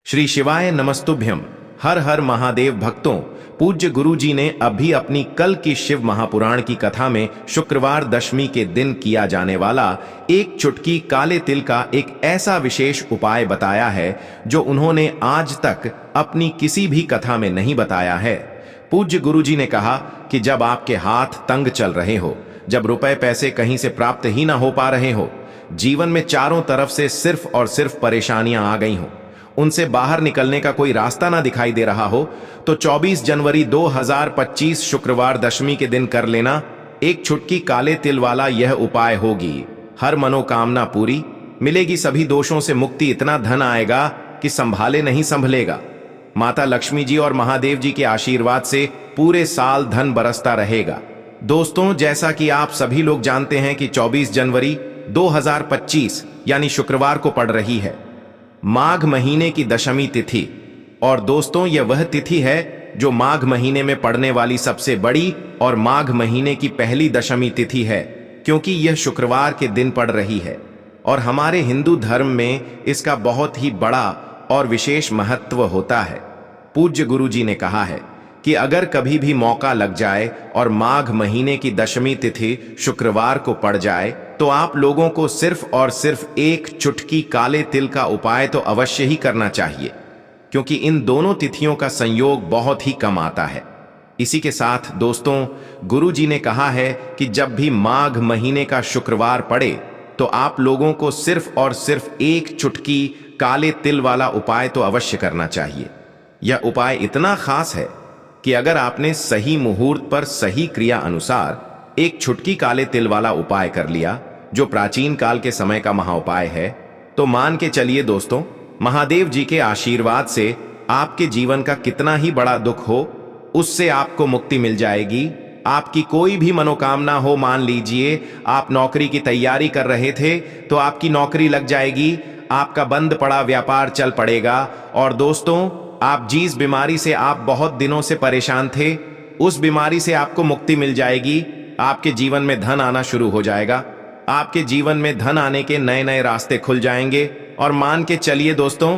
श्री शिवाय नमस्तुभ्यम। हर हर महादेव भक्तों, पूज्य गुरु जी ने अभी अपनी कल की शिव महापुराण की कथा में शुक्रवार दशमी के दिन किया जाने वाला एक चुटकी काले तिल का एक ऐसा विशेष उपाय बताया है जो उन्होंने आज तक अपनी किसी भी कथा में नहीं बताया है। पूज्य गुरु जी ने कहा कि जब आपके हाथ तंग चल रहे हो, जब रुपए पैसे कहीं से प्राप्त ही ना हो पा रहे हो, जीवन में चारों तरफ से सिर्फ और सिर्फ परेशानियां आ गई हो, उनसे बाहर निकलने का कोई रास्ता ना दिखाई दे रहा हो, तो 24 जनवरी 2025 शुक्रवार दशमी के दिन कर लेना एक चुटकी काले तिल वाला यह उपाय होगी। हर मनोकामना पूरी मिलेगी, सभी दोषों से मुक्ति, इतना धन आएगा कि संभाले नहीं संभलेगा। माता लक्ष्मी जी और महादेव जी के आशीर्वाद से पूरे साल धन बरसता रहेगा। दोस्तों, जैसा कि आप सभी लोग जानते हैं कि 24 जनवरी 2025 यानी शुक्रवार को पड़ रही है माघ महीने की दशमी तिथि। और दोस्तों, यह वह तिथि है जो माघ महीने में पड़ने वाली सबसे बड़ी और माघ महीने की पहली दशमी तिथि है, क्योंकि यह शुक्रवार के दिन पड़ रही है। और हमारे हिंदू धर्म में इसका बहुत ही बड़ा और विशेष महत्व होता है। पूज्य गुरु जी ने कहा है कि अगर कभी भी मौका लग जाए और माघ महीने की दशमी तिथि शुक्रवार को पड़ जाए, तो आप लोगों को सिर्फ और सिर्फ एक चुटकी काले तिल का उपाय तो अवश्य ही करना चाहिए, क्योंकि इन दोनों तिथियों का संयोग बहुत ही कम आता है। इसी के साथ दोस्तों, गुरु जी ने कहा है कि जब भी माघ महीने का शुक्रवार पड़े तो आप लोगों को सिर्फ और सिर्फ एक चुटकी काले तिल वाला उपाय तो अवश्य करना चाहिए। यह उपाय इतना खास है कि अगर आपने सही मुहूर्त पर सही क्रिया अनुसार एक चुटकी काले तिल वाला उपाय कर लिया, जो प्राचीन काल के समय का महाउपाय है, तो मान के चलिए दोस्तों, महादेव जी के आशीर्वाद से आपके जीवन का कितना ही बड़ा दुख हो, उससे आपको मुक्ति मिल जाएगी। आपकी कोई भी मनोकामना हो, मान लीजिए आप नौकरी की तैयारी कर रहे थे तो आपकी नौकरी लग जाएगी, आपका बंद पड़ा व्यापार चल पड़ेगा। और दोस्तों, आप जिस बीमारी से आप बहुत दिनों से परेशान थे, उस बीमारी से आपको मुक्ति मिल जाएगी। आपके जीवन में धन आना शुरू हो जाएगा, आपके जीवन में धन आने के नए नए रास्ते खुल जाएंगे। और मान के चलिए दोस्तों,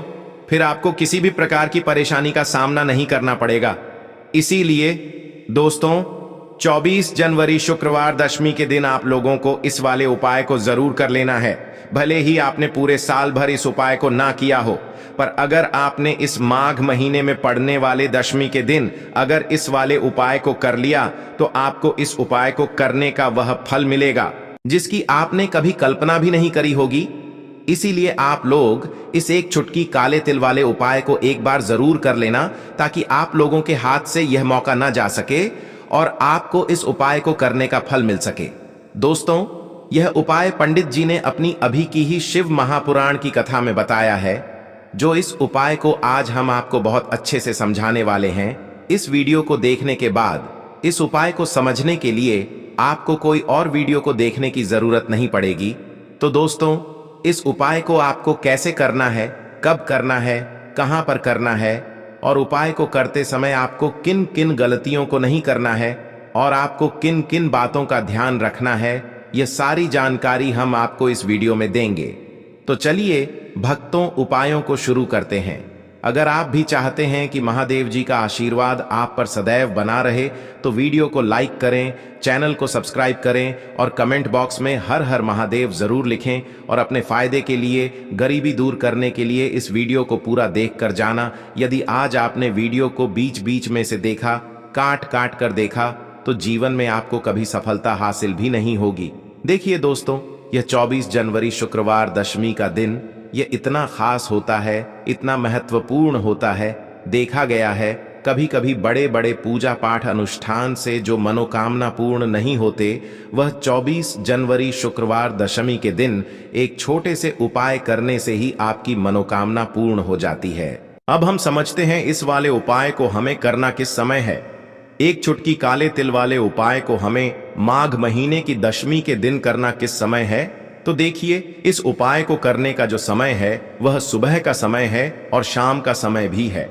फिर आपको किसी भी प्रकार की परेशानी का सामना नहीं करना पड़ेगा। इसीलिए दोस्तों, 24 जनवरी शुक्रवार दशमी के दिन आप लोगों को इस वाले उपाय को जरूर कर लेना है। भले ही आपने पूरे साल भर इस उपाय को ना किया हो, पर अगर आपने इस माघ महीने में पड़ने वाले दशमी के दिन अगर इस वाले उपाय को कर लिया, तो आपको इस उपाय को करने का वह फल मिलेगा जिसकी आपने कभी कल्पना भी नहीं करी होगी। इसीलिए आप लोग इस एक चुटकी काले तिल वाले उपाय को एक बार जरूर कर लेना, ताकि आप लोगों के हाथ से यह मौका ना जा सके और आपको इस उपाय को करने का फल मिल सके। दोस्तों, यह उपाय पंडित जी ने अपनी अभी की ही शिव महापुराण की कथा में बताया है, जो इस उपाय को आज हम आपको बहुत अच्छे से समझाने वाले हैं। इस वीडियो को देखने के बाद इस उपाय को समझने के लिए आपको कोई और वीडियो को देखने की जरूरत नहीं पड़ेगी। तो दोस्तों, इस उपाय को आपको कैसे करना है, कब करना है, कहां पर करना है, और उपाय को करते समय आपको किन किन गलतियों को नहीं करना है और आपको किन किन बातों का ध्यान रखना है, यह सारी जानकारी हम आपको इस वीडियो में देंगे। तो चलिए भक्तों, उपायों को शुरू करते हैं। अगर आप भी चाहते हैं कि महादेव जी का आशीर्वाद आप पर सदैव बना रहे, तो वीडियो को लाइक करें, चैनल को सब्सक्राइब करें और कमेंट बॉक्स में हर हर महादेव जरूर लिखें। और अपने फायदे के लिए, गरीबी दूर करने के लिए इस वीडियो को पूरा देख कर जाना। यदि आज आपने वीडियो को बीच बीच में से देखा, काट काट कर देखा, तो जीवन में आपको कभी सफलता हासिल भी नहीं होगी। देखिए दोस्तों, यह 24 जनवरी शुक्रवार दशमी का दिन यह इतना खास होता है, इतना महत्वपूर्ण होता है। देखा गया है कभी कभी बड़े बड़े पूजा पाठ अनुष्ठान से जो मनोकामना पूर्ण नहीं होते, वह 24 जनवरी शुक्रवार दशमी के दिन एक छोटे से उपाय करने से ही आपकी मनोकामना पूर्ण हो जाती है। अब हम समझते हैं इस वाले उपाय को हमें करना किस समय है। एक चुटकी काले तिल वाले उपाय को हमें माघ महीने की दशमी के दिन करना किस समय है। तो देखिए, इस उपाय को करने का जो समय है वह सुबह का समय है और शाम का समय भी है।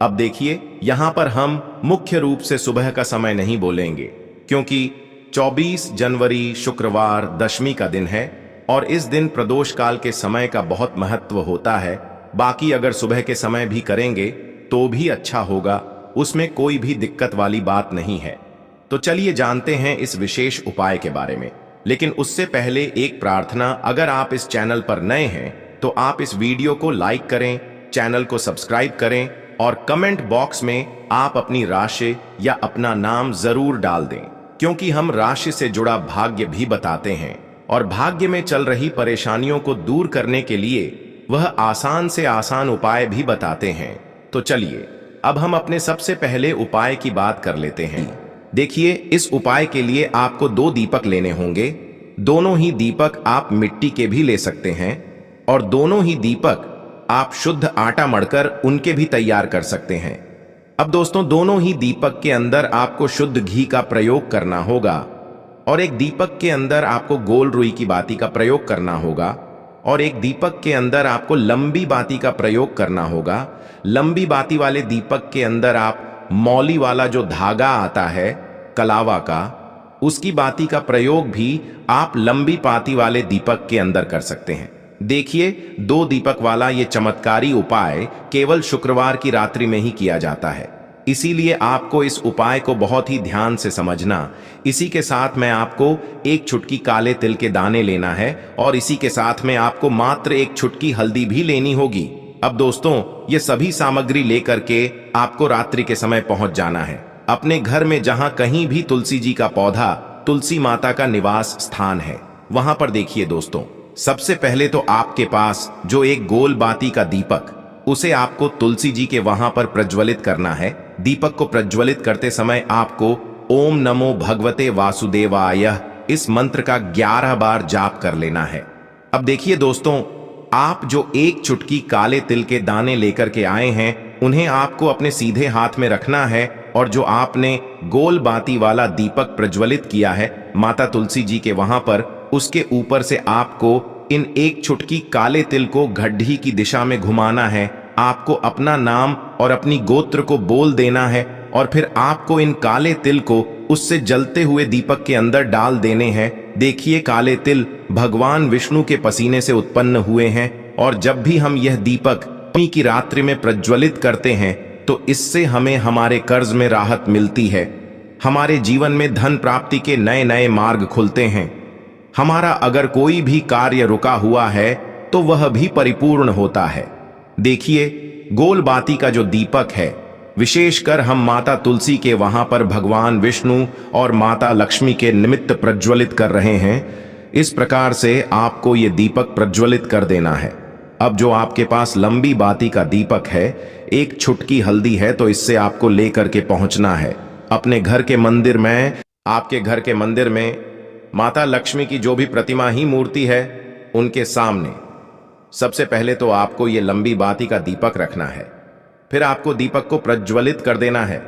अब देखिए, यहां पर हम मुख्य रूप से सुबह का समय नहीं बोलेंगे, क्योंकि 24 जनवरी शुक्रवार दशमी का दिन है और इस दिन प्रदोष काल के समय का बहुत महत्व होता है। बाकी अगर सुबह के समय भी करेंगे तो भी अच्छा होगा, उसमें कोई भी दिक्कत वाली बात नहीं है। तो चलिए जानते हैं इस विशेष उपाय के बारे में। लेकिन उससे पहले एक प्रार्थना, अगर आप इस चैनल पर नए हैं तो आप इस वीडियो को लाइक करें, चैनल को सब्सक्राइब करें और कमेंट बॉक्स में आप अपनी राशि या अपना नाम जरूर डाल दें, क्योंकि हम राशि से जुड़ा भाग्य भी बताते हैं और भाग्य में चल रही परेशानियों को दूर करने के लिए वह आसान से आसान उपाय भी बताते हैं। तो चलिए अब हम अपने सबसे पहले उपाय की बात कर लेते हैं। देखिए, इस उपाय के लिए आपको 2 दीपक लेने होंगे। दोनों ही दीपक आप मिट्टी के भी ले सकते हैं और दोनों ही दीपक आप शुद्ध आटा मढ़कर उनके भी तैयार कर सकते हैं। अब दोस्तों, दोनों ही दीपक के अंदर आपको शुद्ध घी का प्रयोग करना होगा और एक दीपक के अंदर आपको गोल रुई की बाती का प्रयोग करना होगा और एक दीपक के अंदर आपको लंबी बाती का प्रयोग करना होगा। लंबी बाती वाले दीपक के अंदर आप मौली वाला जो धागा आता है कलावा का, उसकी बाती का प्रयोग भी आप लंबी बाती वाले दीपक के अंदर कर सकते हैं। देखिए, 2 दीपक वाला ये चमत्कारी उपाय केवल शुक्रवार की रात्रि में ही किया जाता है, इसीलिए आपको इस उपाय को बहुत ही ध्यान से समझना। इसी के साथ में आपको 1 चुटकी काले तिल के दाने लेना है और इसी के साथ में आपको मात्र 1 चुटकी हल्दी भी लेनी होगी। अब दोस्तों, ये सभी सामग्री लेकर के आपको रात्रि के समय पहुंच जाना है अपने घर में, जहां कहीं भी तुलसी जी का पौधा, तुलसी माता का निवास स्थान है, वहां पर। देखिए दोस्तों, सबसे पहले तो आपके पास जो एक गोल बाती का दीपक, उसे आपको तुलसी जी के वहां पर प्रज्वलित करना है। दीपक को प्रज्वलित करते समय आपको ओम नमो भगवते वासुदेवाय इस मंत्र का 11 बार जाप कर लेना है। अब देखिए दोस्तों, आप जो 1 चुटकी काले तिल के दाने लेकर के आए हैं, उन्हें आपको अपने सीधे हाथ में रखना है और जो आपने गोल बाती वाला दीपक प्रज्वलित किया है माता तुलसी जी के वहां पर, उसके ऊपर से आपको इन 1 चुटकी काले तिल को गड्ढी की दिशा में घुमाना है। आपको अपना नाम और अपनी गोत्र को बोल देना है और फिर आपको इन काले तिल को उससे जलते हुए दीपक के अंदर डाल देने हैं। देखिए, काले तिल भगवान विष्णु के पसीने से उत्पन्न हुए हैं और जब भी हम यह दीपक नवमी की रात्रि में प्रज्वलित करते हैं तो इससे हमें हमारे कर्ज में राहत मिलती है, हमारे जीवन में धन प्राप्ति के नए नए मार्ग खुलते हैं, हमारा अगर कोई भी कार्य रुका हुआ है तो वह भी परिपूर्ण होता है। देखिए, गोल बाती का जो दीपक है, विशेषकर हम माता तुलसी के वहां पर भगवान विष्णु और माता लक्ष्मी के निमित्त प्रज्वलित कर रहे हैं। इस प्रकार से आपको ये दीपक प्रज्वलित कर देना है। अब जो आपके पास लंबी बाती का दीपक है, 1 चुटकी हल्दी है, तो इससे आपको लेकर के पहुंचना है अपने घर के मंदिर में। आपके घर के मंदिर में माता लक्ष्मी की जो भी प्रतिमा ही मूर्ति है, उनके सामने सबसे पहले तो आपको ये लंबी बाती का दीपक रखना है। फिर आपको दीपक को प्रज्वलित कर देना है।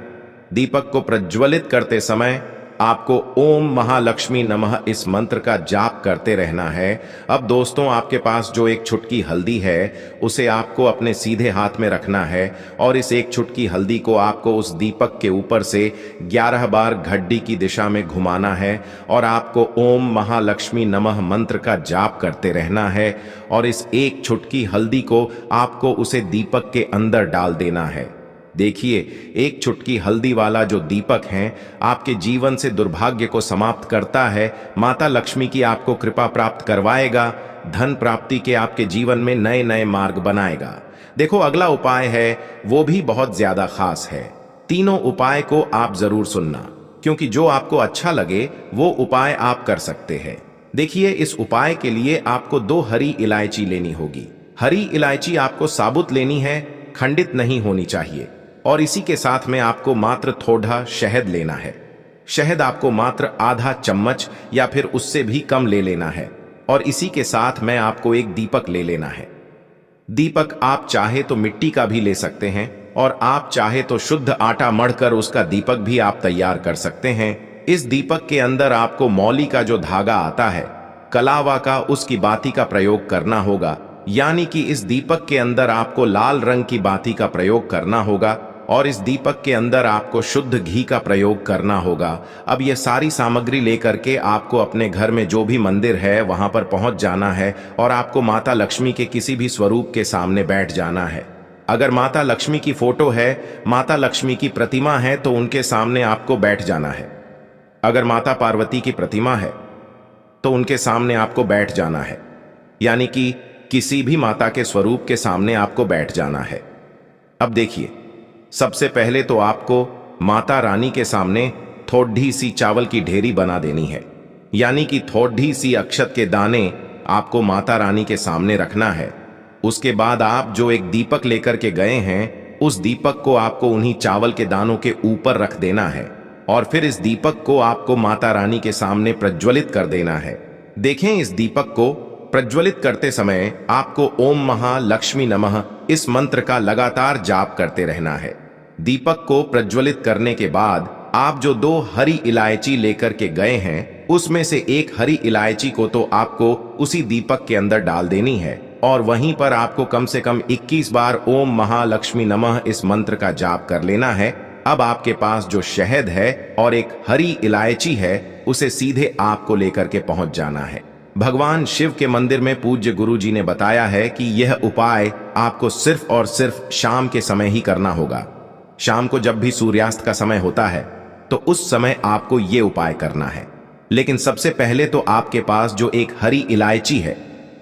दीपक को प्रज्वलित करते समय आपको ओम महालक्ष्मी नमः इस मंत्र का जाप करते रहना है। अब दोस्तों, आपके पास जो 1 चुटकी हल्दी है, उसे आपको अपने सीधे हाथ में रखना है और इस 1 चुटकी हल्दी को आपको उस दीपक के ऊपर से 11 बार घड्डी की दिशा में घुमाना है और आपको ओम महालक्ष्मी नमः मंत्र का जाप करते रहना है और इस 1 चुटकी हल्दी को आपको उसे दीपक के अंदर डाल देना है। देखिए, 1 चुटकी हल्दी वाला जो दीपक है आपके जीवन से दुर्भाग्य को समाप्त करता है, माता लक्ष्मी की आपको कृपा प्राप्त करवाएगा, धन प्राप्ति के आपके जीवन में नए नए मार्ग बनाएगा। देखो, अगला उपाय है वो भी बहुत ज्यादा खास है। तीनों उपाय को आप जरूर सुनना, क्योंकि जो आपको अच्छा लगे वो उपाय आप कर सकते हैं। देखिए, इस उपाय के लिए आपको 2 हरी इलायची लेनी होगी। हरी इलायची आपको साबुत लेनी है, खंडित नहीं होनी चाहिए। और इसी के साथ में आपको मात्र थोड़ा शहद लेना है। शहद आपको मात्र आधा चम्मच या फिर उससे भी कम ले लेना है और इसी के साथ में आपको 1 दीपक ले लेना है। दीपक आप चाहे तो मिट्टी का भी ले सकते हैं और आप चाहे तो शुद्ध आटा मढ़कर उसका दीपक भी आप तैयार कर सकते हैं। इस दीपक के अंदर आपको मौली का जो धागा आता है कलावा का, उसकी बाती का प्रयोग करना होगा, यानी कि इस दीपक के अंदर आपको लाल रंग की बाती का प्रयोग करना होगा और इस दीपक के अंदर आपको शुद्ध घी का प्रयोग करना होगा। अब यह सारी सामग्री लेकर के आपको अपने घर में जो भी मंदिर है वहां पर पहुंच जाना है और आपको माता लक्ष्मी के किसी भी स्वरूप के सामने बैठ जाना है। अगर माता लक्ष्मी की फोटो है, माता लक्ष्मी की प्रतिमा है तो उनके सामने आपको बैठ जाना है। अगर माता पार्वती की प्रतिमा है तो उनके सामने आपको बैठ जाना है, यानी कि किसी भी माता के स्वरूप के सामने आपको बैठ जाना है। अब देखिए, सबसे पहले तो आपको माता रानी के सामने थोड़ी सी चावल की ढेरी बना देनी है, यानी कि थोड़ी सी अक्षत के दाने आपको माता रानी के सामने रखना है। उसके बाद आप जो एक दीपक लेकर के गए हैं, उस दीपक को आपको उन्हीं चावल के दानों के ऊपर रख देना है और फिर इस दीपक को आपको माता रानी के सामने प्रज्वलित कर देना है। देखें, इस दीपक को प्रज्वलित करते समय आपको ओम महालक्ष्मी नमः इस मंत्र का लगातार जाप करते रहना है। दीपक को प्रज्वलित करने के बाद आप जो 2 हरी इलायची लेकर के गए हैं, उसमें से एक हरी इलायची को तो आपको उसी दीपक के अंदर डाल देनी है और वहीं पर आपको कम से कम 21 बार ओम महालक्ष्मी नमः इस मंत्र का जाप कर लेना है। अब आपके पास जो शहद है और एक हरी इलायची है, उसे सीधे आपको लेकर के पहुंच जाना है। भगवान शिव के मंदिर में पूज्य गुरुजी ने बताया है कि यह उपाय आपको सिर्फ और सिर्फ शाम के समय ही करना होगा। शाम को जब भी सूर्यास्त का समय होता है तो उस समय आपको यह उपाय करना है। लेकिन सबसे पहले तो आपके पास जो एक हरी इलायची है,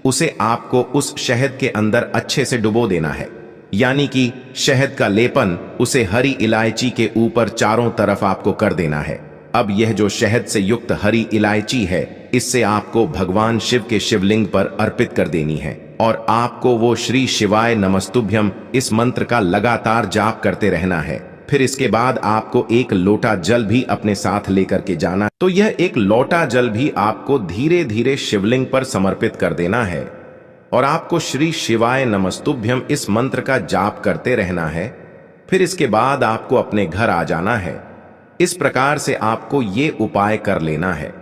उसे आपको उस शहद के अंदर अच्छे से डुबो देना है, यानी कि शहद का लेपन उसे हरी इलायची के ऊपर चारों तरफ आपको कर देना है। अब यह जो शहद से युक्त हरी इलायची है, इससे आपको भगवान शिव के शिवलिंग पर अर्पित कर देनी है और आपको वो श्री शिवाय नमस्तुभ्यम इस मंत्र का लगातार जाप करते रहना है। फिर इसके बाद आपको एक लोटा जल भी अपने साथ लेकर के जाना। तो यह एक लोटा जल भी आपको धीरे धीरे शिवलिंग पर समर्पित कर देना है और आपको श्री शिवाय नमस्तुभ्यम इस मंत्र का जाप करते रहना है। फिर इसके बाद आपको अपने घर आ जाना है। इस प्रकार से आपको ये उपाय कर लेना है।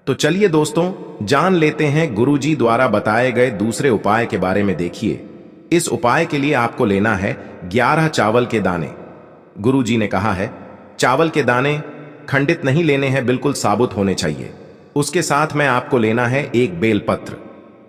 तो चलिए दोस्तों, जान लेते हैं गुरुजी द्वारा बताए गए दूसरे उपाय के बारे में। देखिए, इस उपाय के लिए आपको लेना है 11 चावल के दाने। गुरुजी ने कहा है चावल के दाने खंडित नहीं लेने हैं, बिल्कुल साबुत होने चाहिए। उसके साथ में आपको लेना है एक बेलपत्र।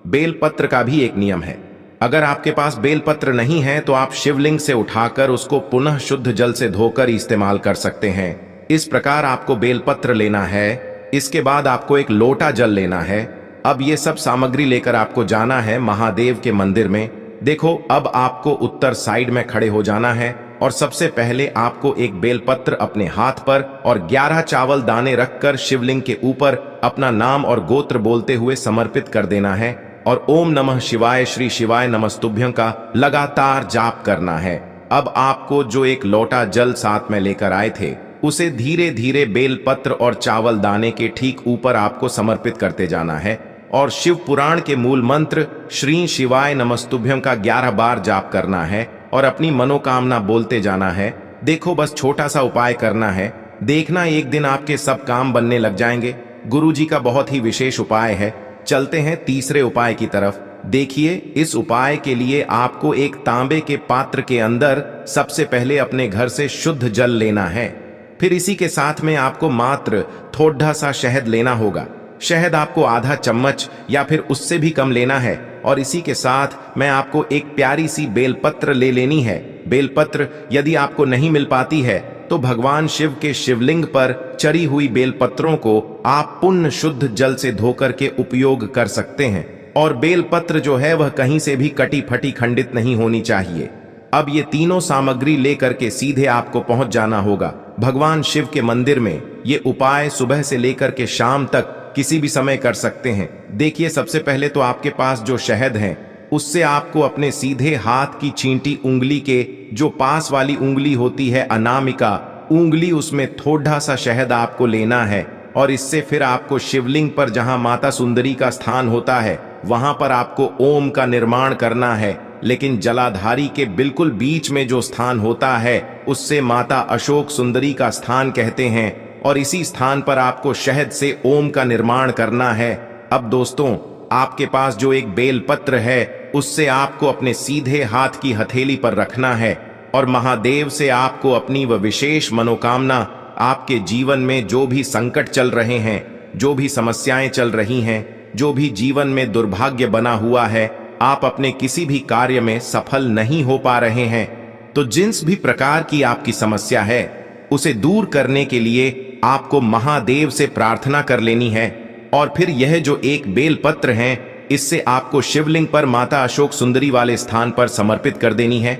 बेलपत्र का भी एक नियम है, अगर आपके पास बेलपत्र नहीं है तो आप शिवलिंग से उठाकर उसको पुनः शुद्ध जल से धोकर इस्तेमाल कर सकते हैं। इस प्रकार आपको बेलपत्र लेना है। इसके बाद आपको एक लोटा जल लेना है। अब ये सब सामग्री लेकर आपको जाना है महादेव के मंदिर में। देखो, अब आपको उत्तर साइड में खड़े हो जाना है और सबसे पहले आपको एक बेलपत्र अपने हाथ पर और 11 चावल दाने रखकर शिवलिंग के ऊपर अपना नाम और गोत्र बोलते हुए समर्पित कर देना है और ओम नमः शिवाय श्री शिवाय नमस्तुभ्यं का लगातार जाप करना है। अब आपको जो एक लोटा जल साथ में लेकर आए थे, उसे धीरे धीरे बेलपत्र और चावल दाने के ठीक ऊपर आपको समर्पित करते जाना है और शिव पुराण के मूल मंत्र श्री शिवाय नमस्तुभ्यं का 11 बार जाप करना है और अपनी मनोकामना बोलते जाना है। देखो, बस छोटा सा उपाय करना है, देखना एक दिन आपके सब काम बनने लग जाएंगे। गुरुजी का बहुत ही विशेष उपाय है। चलते हैं तीसरे उपाय की तरफ। देखिए, इस उपाय के लिए आपको एक तांबे के पात्र के अंदर सबसे पहले अपने घर से शुद्ध जल लेना है। फिर इसी के साथ में आपको मात्र थोड़ा सा शहद लेना होगा। शहद आपको आधा चम्मच या फिर उससे भी कम लेना है और इसी के साथ में आपको एक प्यारी सी बेलपत्र ले लेनी है। बेलपत्र यदि आपको नहीं मिल पाती है तो भगवान शिव के शिवलिंग पर चढ़ी हुई बेलपत्रों को आप पुण्य शुद्ध जल से धोकर के उपयोग कर सकते हैं और बेलपत्र जो है वह कहीं से भी कटी फटी खंडित नहीं होनी चाहिए। अब ये तीनों सामग्री लेकर के सीधे आपको पहुंच जाना होगा भगवान शिव के मंदिर में। ये उपाय सुबह से लेकर के शाम तक किसी भी समय कर सकते हैं। देखिए, सबसे पहले तो आपके पास जो शहद है, उससे आपको अपने सीधे हाथ की छींटी उंगली के जो पास वाली उंगली होती है, अनामिका उंगली, उसमें थोड़ा सा शहद आपको लेना है और इससे फिर आपको शिवलिंग पर जहां माता सुंदरी का स्थान होता है, वहां पर आपको ओम का निर्माण करना है। लेकिन जलाधारी के बिल्कुल बीच में जो स्थान होता है, उससे माता अशोक सुंदरी का स्थान कहते हैं और इसी स्थान पर आपको शहद से ओम का निर्माण करना है। अब दोस्तों, आपके पास जो एक बेलपत्र है, उससे आपको अपने सीधे हाथ की हथेली पर रखना है और महादेव से आपको अपनी वह विशेष मनोकामना, आपके जीवन में जो भी संकट चल रहे हैं, जो भी समस्याएं चल रही हैं, जो भी जीवन में दुर्भाग्य बना हुआ है, आप अपने किसी भी कार्य में सफल नहीं हो पा रहे हैं, तो जिस भी प्रकार की आपकी समस्या है उसे दूर करने के लिए आपको महादेव से प्रार्थना कर लेनी है। और फिर यह जो एक बेलपत्र है, इससे आपको शिवलिंग पर माता अशोक सुंदरी वाले स्थान पर समर्पित कर देनी है।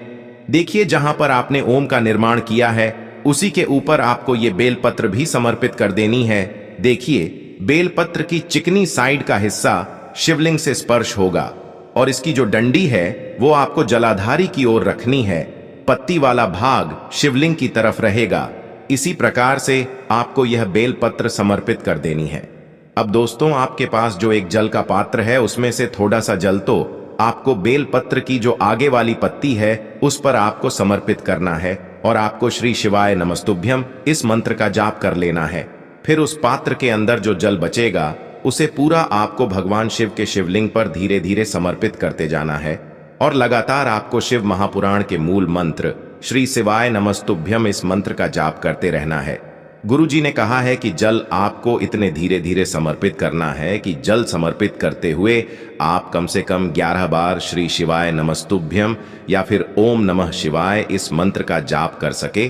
देखिए, जहां पर आपने ओम का निर्माण किया है उसी के ऊपर आपको ये बेलपत्र भी समर्पित कर देनी है। देखिए, बेलपत्र की चिकनी साइड का हिस्सा शिवलिंग से स्पर्श होगा और इसकी जो डंडी है वो आपको जलाधारी की ओर रखनी है। पत्ती वाला भाग शिवलिंग की तरफ रहेगा। इसी प्रकार से आपको यह बेलपत्र समर्पित कर देनी है। अब दोस्तों, आपके पास जो एक जल का पात्र है उसमें से थोड़ा सा जल तो आपको बेलपत्र की जो आगे वाली पत्ती है उस पर आपको समर्पित करना है और आपको श्री शिवाय नमस्तुभ्यम इस मंत्र का जाप कर लेना है। फिर उस पात्र के अंदर जो जल बचेगा उसे पूरा आपको भगवान शिव के शिवलिंग पर धीरे धीरे समर्पित करते जाना है और लगातार आपको शिव महापुराण के मूल मंत्र श्री शिवाय नमस्तुभ्यम इस मंत्र का जाप करते रहना है। गुरुजी ने कहा है कि जल आपको इतने धीरे धीरे समर्पित करना है कि जल समर्पित करते हुए आप कम से कम 11 बार श्री शिवाय नमस्तुभ्यम या फिर ओम नमः शिवाय इस मंत्र का जाप कर सके।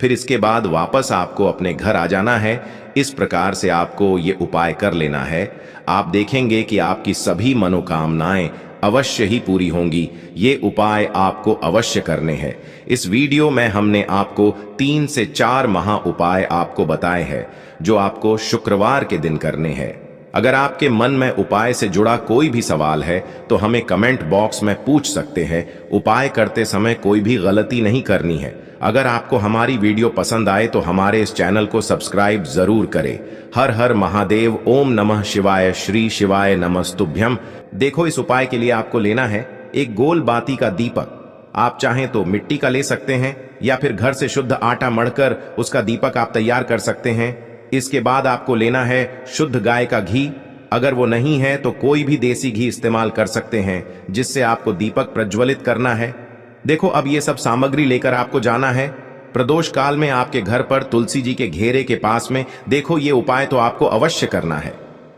फिर इसके बाद वापस आपको अपने घर आ जाना है। इस प्रकार से आपको ये उपाय कर लेना है। आप देखेंगे कि आपकी सभी मनोकामनाएं अवश्य ही पूरी होंगी। ये उपाय आपको अवश्य करने हैं। इस वीडियो में हमने आपको 3 से 4 महा उपाय आपको बताए हैं जो आपको शुक्रवार के दिन करने हैं। अगर आपके मन में उपाय से जुड़ा कोई भी सवाल है तो हमें कमेंट बॉक्स में पूछ सकते हैं। उपाय करते समय कोई भी गलती नहीं करनी है। अगर आपको हमारी वीडियो पसंद आए तो हमारे इस चैनल को सब्सक्राइब जरूर करें। हर हर महादेव, ओम नमः शिवाय, श्री शिवाय नमस्तुभ्यम। देखो, इस उपाय के लिए आपको लेना है एक गोल बाती का दीपक। आप चाहें तो मिट्टी का ले सकते हैं या फिर घर से शुद्ध आटा मढ़कर उसका दीपक आप तैयार कर सकते हैं। इसके बाद आपको लेना है शुद्ध गाय का घी। अगर वो नहीं है तो कोई भी देसी घी इस्तेमाल कर सकते हैं जिससे आपको दीपक प्रज्वलित करना है। देखो, अब ये सब सामग्री लेकर आपको जाना है प्रदोष काल में आपके घर पर तुलसी जी के घेरे के पास में। देखो, ये उपाय तो आपको अवश्य करना है।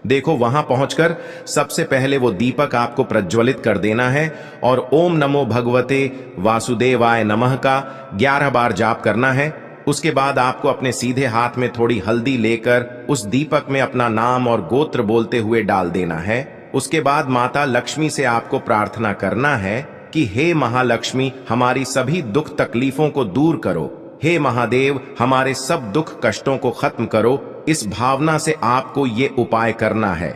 देखो, वहां पहुंचकर सबसे पहले वो दीपक आपको प्रज्वलित कर देना है और ओम नमो भगवते वासुदेवाय नमः का 11 बार जाप करना है। उसके बाद आपको अपने सीधे हाथ में थोड़ी हल्दी लेकर उस दीपक में अपना नाम और गोत्र बोलते हुए डाल देना है। उसके बाद माता लक्ष्मी से आपको प्रार्थना करना है कि हे महालक्ष्मी, हमारी सभी दुख तकलीफों को दूर करो। हे महादेव, हमारे सब दुख कष्टों को खत्म करो। इस भावना से आपको ये उपाय करना है।